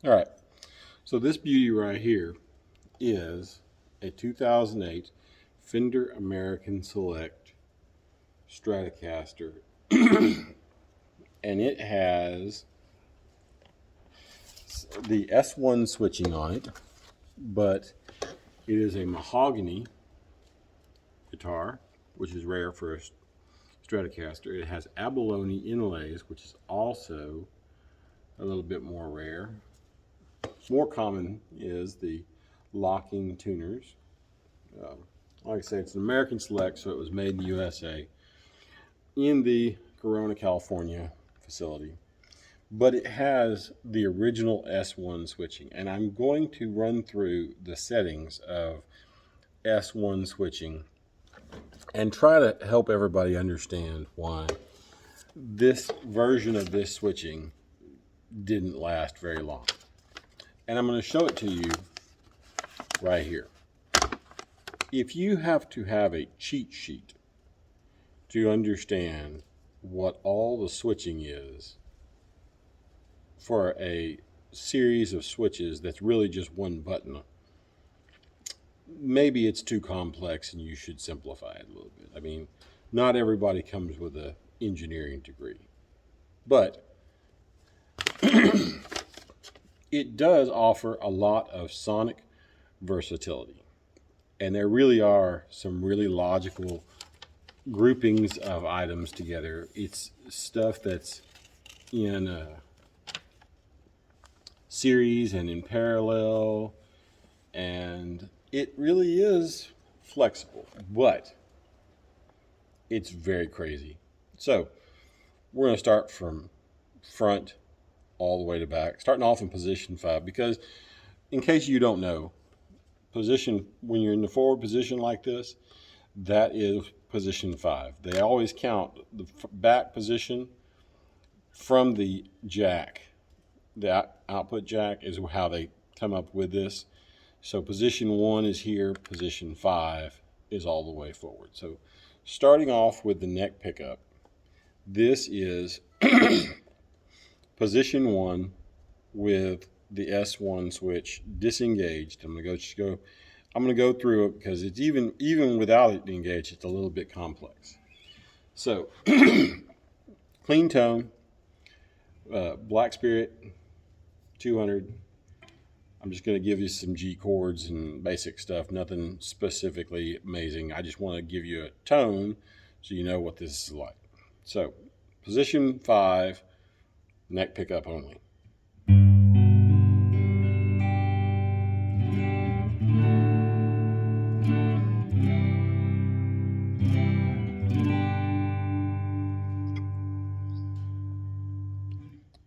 All right, so this beauty right here is a 2008 Fender American Select Stratocaster, and it has the S1 switching on it, but it is a mahogany guitar, which is rare for a Stratocaster. It has abalone inlays, which is also a little bit more rare. More common is the locking tuners. Like I say, it's an American Select, so it was made in the USA in the Corona, California facility. But it has the original S1 switching, and I'm going to run through the settings of S1 switching and try to help everybody understand why this version of this switching didn't last very long. And I'm going to show it to you right here. If you have to have a cheat sheet to understand what all the switching is for a series of switches that's really just one button, maybe it's too complex and you should simplify it a little bit. I mean, not everybody comes with an engineering degree, but it does offer a lot of sonic versatility. And there really are some really logical groupings of items together. It's stuff that's in a series and in parallel, and it really is flexible, but it's very crazy. So we're going to start from front all the way to back, starting off in position 5, because in case you don't know, position, when you're in the forward position like this, that is position 5. They always count the back position from the jack. The output jack is how they come up with this. So position 1 is here, position 5 is all the way forward. So starting off with the neck pickup, this is position 1 with the S1 switch disengaged. I'm going to go through it because it's even without it engaged, it's a little bit complex. So clean tone, Black Spirit 200. I'm just going to give you some G chords and basic stuff, nothing specifically amazing. I just want to give you a tone so you know what this is like. So position 5, neck pickup only.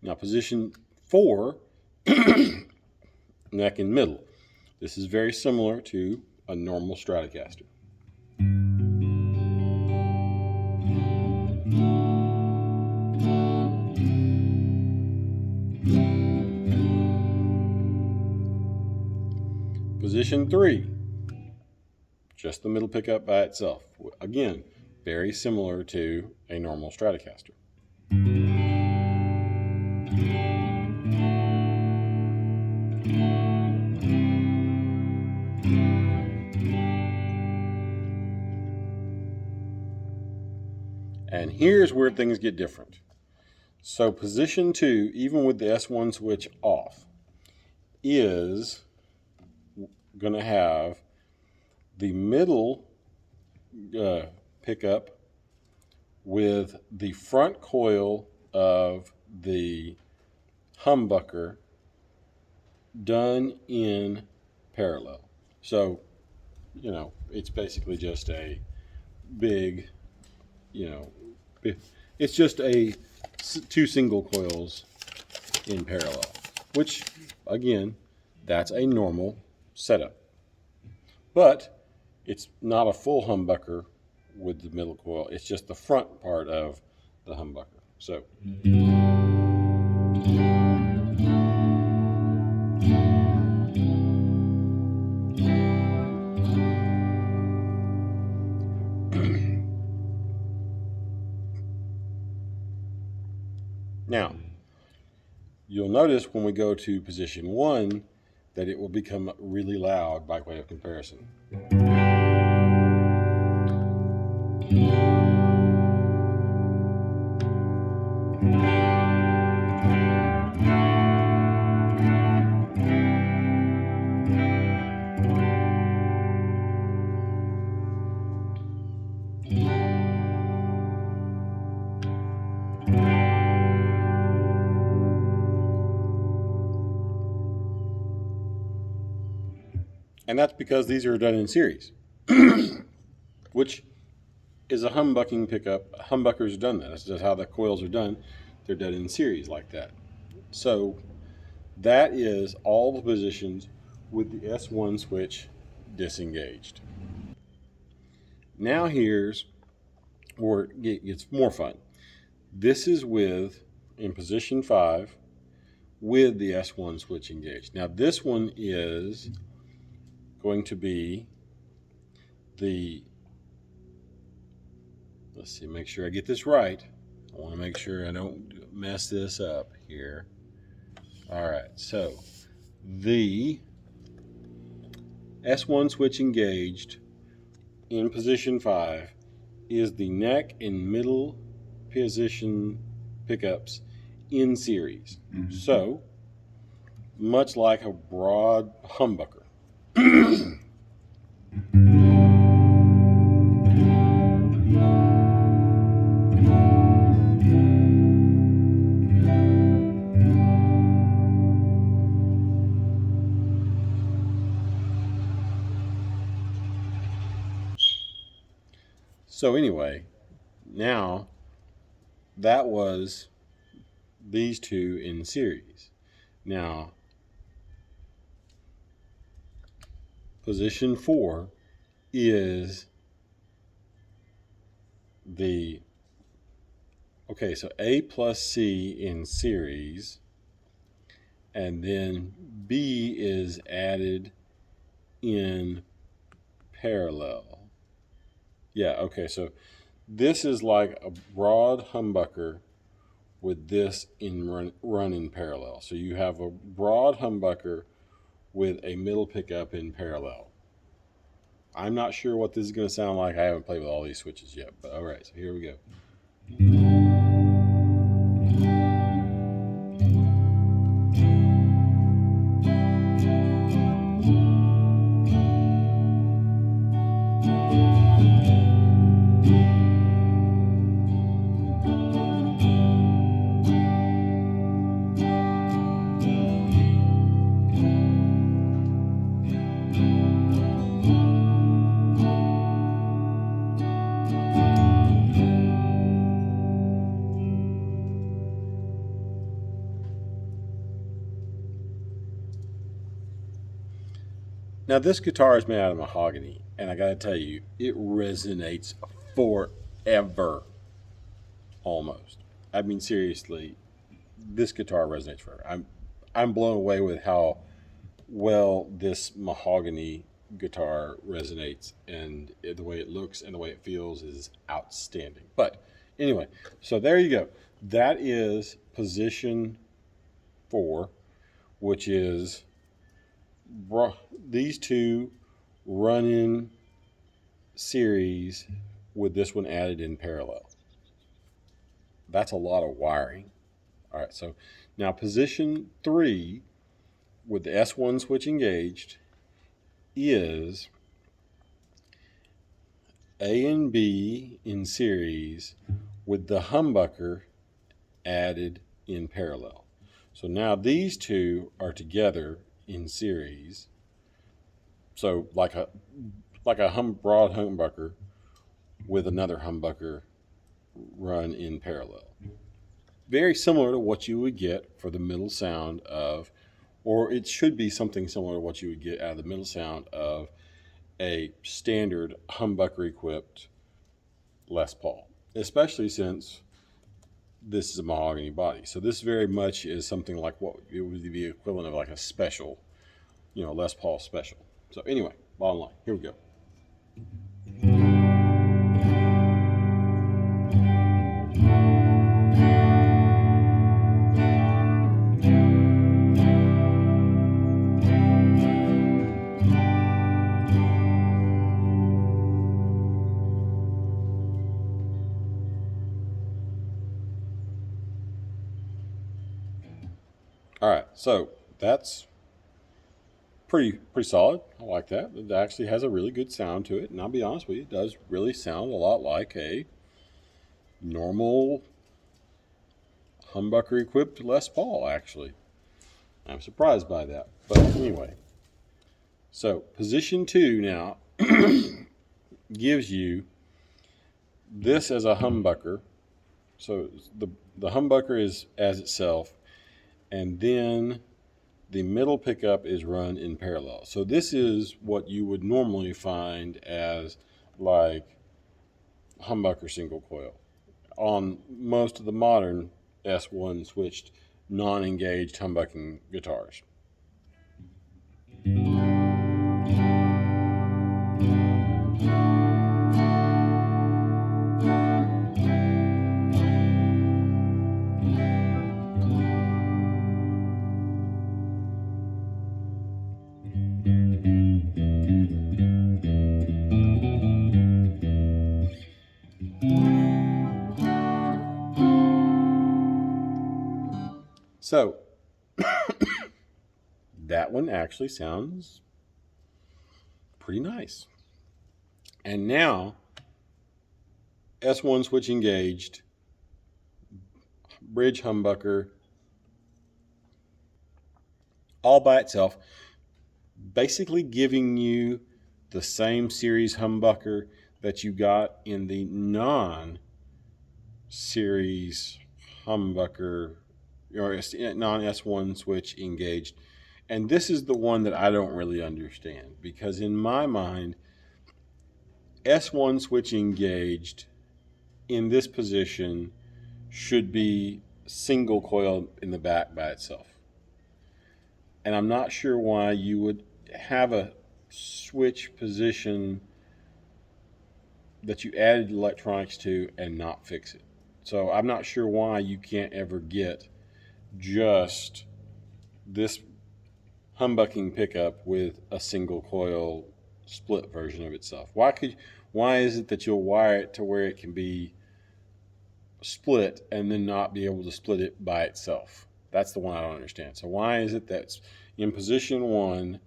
Now position 4, neck and middle. This is very similar to a normal Stratocaster. Position 3, just the middle pickup by itself. Again, very similar to a normal Stratocaster. And here's where things get different. So position 2, even with the S1 switch off, is going to have the middle pickup with the front coil of the humbucker done in parallel. So, it's basically just a big, it's just two single coils in parallel, which, again, that's a normal setup. But it's not a full humbucker with the middle coil. It's just the front part of the humbucker. So now, You'll notice when we go to position 1 that it will become really loud by way of comparison. And that's because these are done in series, which is a humbucking pickup. Humbuckers have done that. That's just how the coils are done. They're done in series like that. So that is all the positions with the S1 switch disengaged. Now here's where it gets more fun. This is in position 5, with the S1 switch engaged. Now this one is going to be let's see, make sure I get this right. I want to make sure I don't mess this up here. All right, so the S1 switch engaged in position 5 is the neck and middle position pickups in series. So, much like a broad humbucker. So anyway, now that was these two in series. Now, position 4 is so A plus C in series, and then B is added in parallel. Yeah, okay, so this is like a broad humbucker with this run in parallel. So you have a broad humbucker with a middle pickup in parallel. I'm not sure what this is going to sound like. I haven't played with all these switches yet, but all right, so here we go. Now this guitar is made out of mahogany, and I gotta tell you, it resonates forever, almost. I mean, seriously, this guitar resonates forever. I'm blown away with how well this mahogany guitar resonates, and the way it looks and the way it feels is outstanding. But anyway, so there you go. That is position 4, which is these two run in series with this one added in parallel. That's a lot of wiring. All right, so now position 3 with the S1 switch engaged is A and B in series with the humbucker added in parallel. So now these two are together in series. So like a broad humbucker with another humbucker run in parallel. Very similar to what you would get for the middle sound of, or it should be something similar to what you would get out of the middle sound of a standard humbucker equipped Les Paul, especially since this is a mahogany body. So this very much is something like what it would be the equivalent of like a special, Les Paul special. So anyway, bottom line, here we go. So that's pretty solid. I like that. It actually has a really good sound to it, and I'll be honest with you, it does really sound a lot like a normal humbucker equipped Les Paul, actually. I'm surprised by that. But anyway, so position 2 now gives you this as a humbucker. So the humbucker is as itself, and then the middle pickup is run in parallel. So this is what you would normally find as like humbucker single coil on most of the modern S1 switched non-engaged humbucking guitars. So that one actually sounds pretty nice. And now S1 switch engaged, bridge humbucker, all by itself, basically giving you the same series humbucker that you got in the non-series humbucker or non-S1 switch engaged. And this is the one that I don't really understand, because in my mind, S1 switch engaged in this position should be single coil in the back by itself. And I'm not sure why you would have a switch position that you added electronics to and not fix it. So I'm not sure why you can't ever get just this humbucking pickup with a single coil split version of itself. Why is it that you'll wire it to where it can be split and then not be able to split it by itself? That's the one I don't understand. So why is it that in position 1,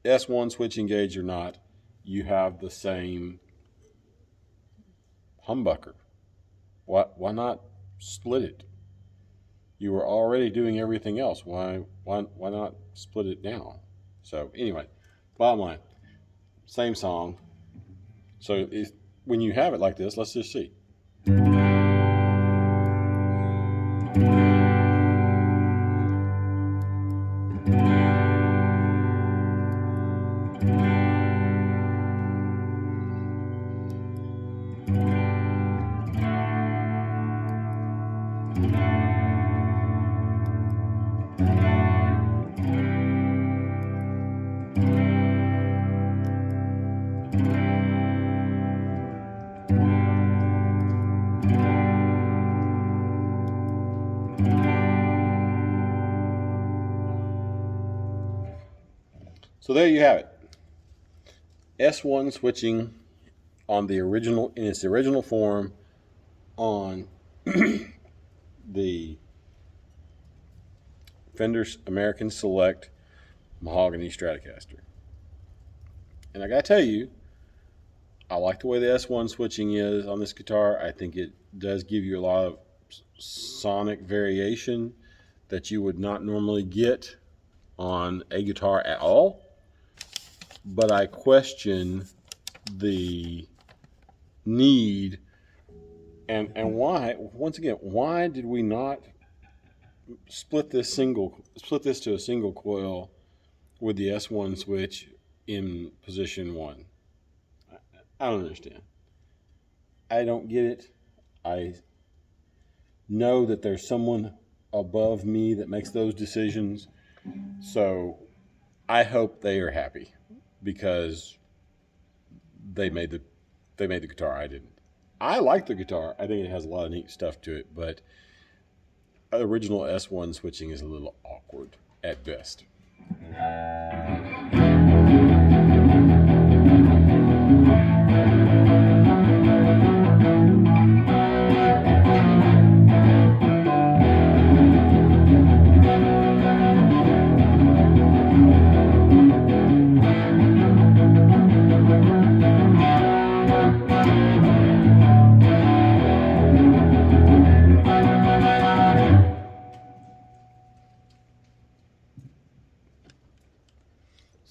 S1 switch engaged or not, you have the same humbucker? Why not split it? You were already doing everything else. Why not split it now? So anyway, bottom line, same song. So when you have it like this, let's just see. So there you have it. S1 switching on the original, in its original form, on the Fender American Select Mahogany Stratocaster. And I gotta tell you, I like the way the S1 switching is on this guitar. I think it does give you a lot of sonic variation that you would not normally get on a guitar at all. But I question the need and why, once again, why did we not split this to a single coil with the S1 switch in position 1? I don't understand. I don't get it. I know that there's someone above me that makes those decisions, so I hope they are happy, because they made the guitar. I didn't. I like the guitar. I think it has a lot of neat stuff to it, but original S1 switching is a little awkward at best.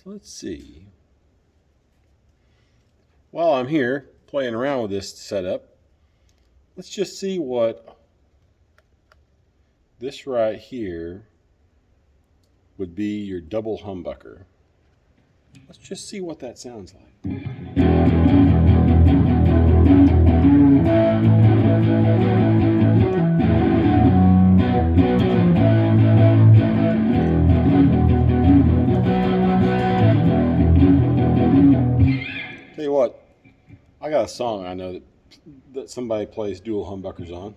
So let's see. While I'm here playing around with this setup, let's just see what this right here would be your double humbucker. Let's just see what that sounds like. Tell you what, I got a song I know that somebody plays dual humbuckers on.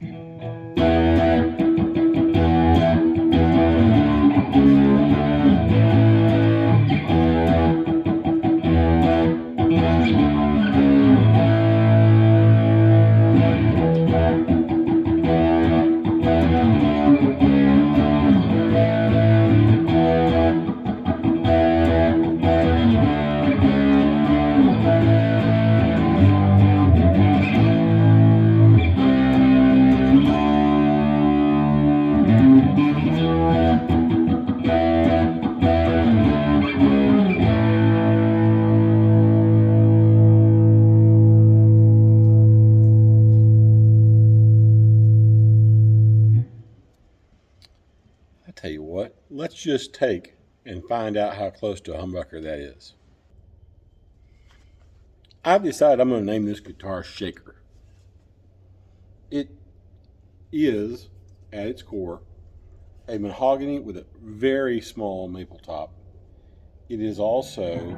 Tell you what, let's just take and find out how close to a humbucker that is. I've decided I'm going to name this guitar Shaker. It is, at its core, a mahogany with a very small maple top. It is also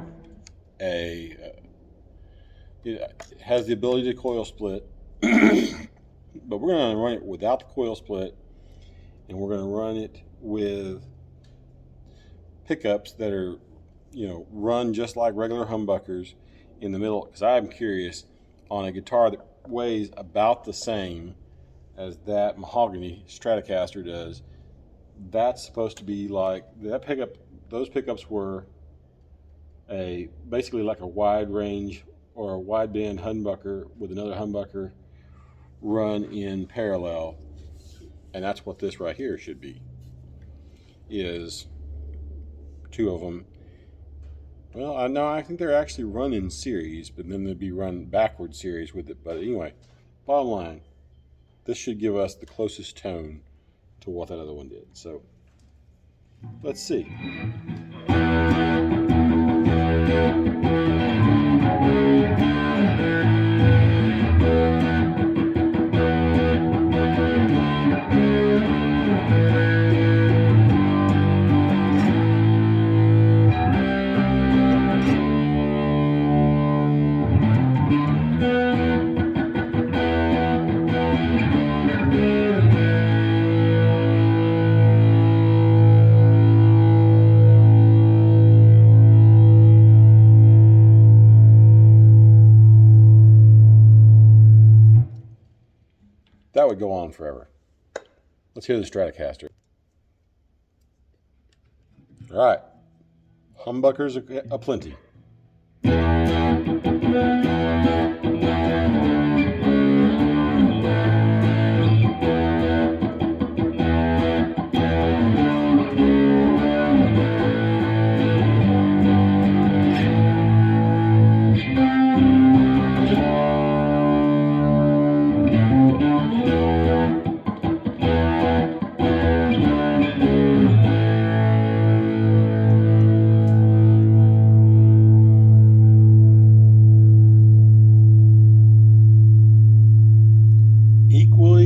it has the ability to coil split, but we're going to run it without the coil split, and we're going to run it with pickups that are, run just like regular humbuckers in the middle, because I'm curious, on a guitar that weighs about the same as that Mahogany Stratocaster does, that's supposed to be like that pickup. Those pickups were basically like a wide range or a wideband humbucker with another humbucker run in parallel, and that's what this right here should be. Is two of them. Well, I think they're actually run in series, but then they'd be run backward series with it. But anyway, bottom line, this should give us the closest tone to what that other one did. So let's see. That would go on forever. Let's hear the Stratocaster. All right, humbuckers aplenty.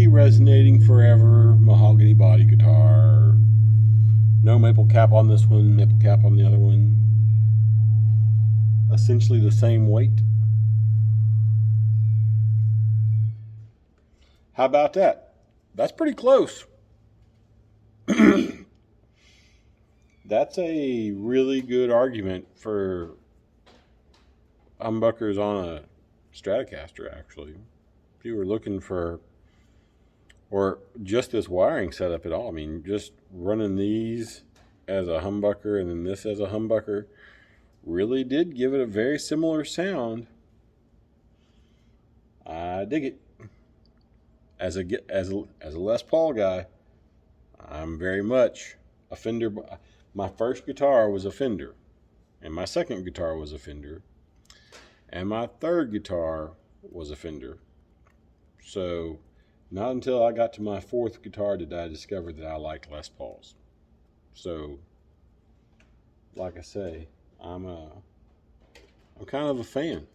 Resonating forever mahogany body guitar. No maple cap on this one, maple cap on the other one. Essentially the same weight. How about that? That's pretty close. That's a really good argument for humbuckers on a Stratocaster, actually. If you were looking for, or just this wiring setup at all, I mean, just running these as a humbucker and then this as a humbucker really did give it a very similar sound. I dig it. As a Les Paul guy, I'm very much a Fender. My first guitar was a Fender, and my second guitar was a Fender, and my third guitar was a Fender. So not until I got to my fourth guitar did I discover that I liked Les Pauls. So, like I say, I'm kind of a fan.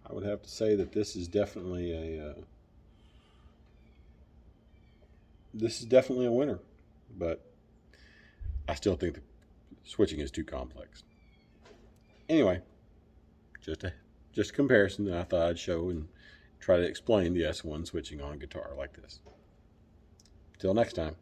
I would have to say that this is definitely a winner, but I still think the switching is too complex. Anyway, just a comparison that I thought I'd show and try to explain the S1 switching on a guitar like this. Till next time.